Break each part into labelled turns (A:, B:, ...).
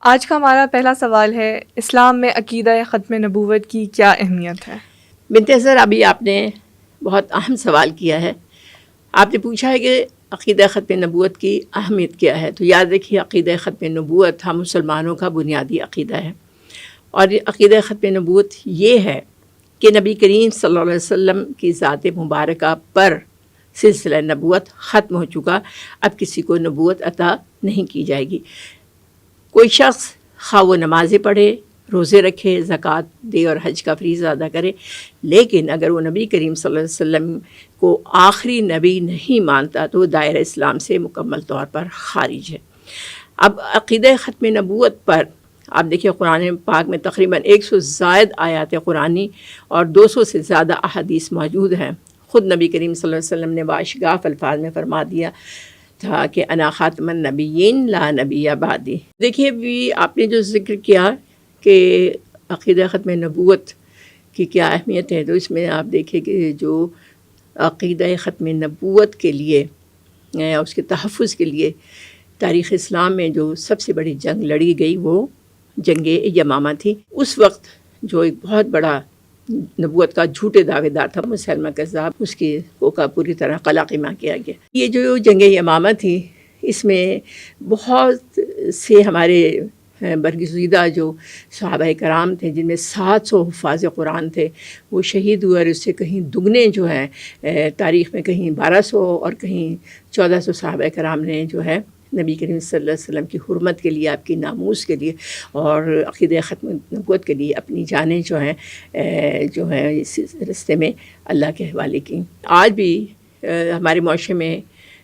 A: آج کا ہمارا پہلا سوال ہے، اسلام میں عقیدہ ختم نبوت کی کیا اہمیت ہے؟
B: بنت اظہر، ابھی آپ نے بہت اہم سوال کیا ہے. آپ نے پوچھا ہے کہ عقیدہ ختم نبوت کی اہمیت کیا ہے. تو یاد رکھیے، عقیدہ ختم نبوت ہم مسلمانوں کا بنیادی عقیدہ ہے. اور یہ عقیدہ ختم نبوت یہ ہے کہ نبی کریم صلی اللہ علیہ وسلم کی ذات مبارکہ پر سلسلہ نبوت ختم ہو چکا. اب کسی کو نبوت عطا نہیں کی جائے گی. کوئی شخص خواہ وہ نمازیں پڑھے، روزے رکھے، زکوٰۃ دے اور حج کا فریضہ ادا کرے، لیکن اگر وہ نبی کریم صلی اللہ علیہ وسلم کو آخری نبی نہیں مانتا تو وہ دائرہ اسلام سے مکمل طور پر خارج ہے. اب عقیدہ ختم نبوت پر آپ دیکھیے، قرآن پاک میں تقریباً 100 زائد آیات قرآنی اور 200 سے زیادہ احادیث موجود ہیں. خود نبی کریم صلی اللہ علیہ وسلم نے باشگاف الفاظ میں فرما دیا تھا کہ انا خاتم النبیین لا نبی بعدی. دیکھیے، بھی آپ نے جو ذکر کیا کہ عقیدہ ختم نبوت کی کیا اہمیت ہے، تو اس میں آپ دیکھیں کہ جو عقیدہ ختم نبوت کے لیے، اس کے تحفظ کے لیے تاریخ اسلام میں جو سب سے بڑی جنگ لڑی گئی وہ جنگ یمامہ تھی. اس وقت جو ایک بہت بڑا نبوت کا جھوٹے دعوے دار تھا مسلمہ کذاب، اس کی کا پوری طرح قلاقمہ کیا گیا. یہ جو جنگ یمامہ تھی، اس میں بہت سے ہمارے برگزیدہ جو صحابہ کرام تھے، جن میں 700 حفاظ قرآن تھے، وہ شہید ہوئے. اور اس سے کہیں دگنے جو ہیں تاریخ میں، کہیں 1200 اور کہیں 1400 صحابہ کرام نے جو ہے نبی کریم صلی اللہ علیہ وسلم کی حرمت کے لیے، آپ کی ناموس کے لیے اور عقیدہ ختم نبوت کے لیے اپنی جانیں جو ہیں اس راستے میں اللہ کے حوالے کی. آج بھی ہمارے معاشرے میں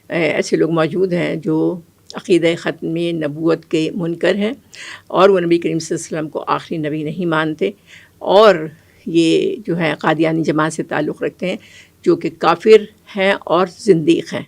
B: ایسے لوگ موجود ہیں جو عقیدہ ختم نبوت کے منکر ہیں، اور وہ نبی کریم صلی اللہ علیہ وسلم کو آخری نبی نہیں مانتے، اور یہ جو ہے قادیانی جماعت سے تعلق رکھتے ہیں، جو کہ کافر ہیں اور زندیق ہیں.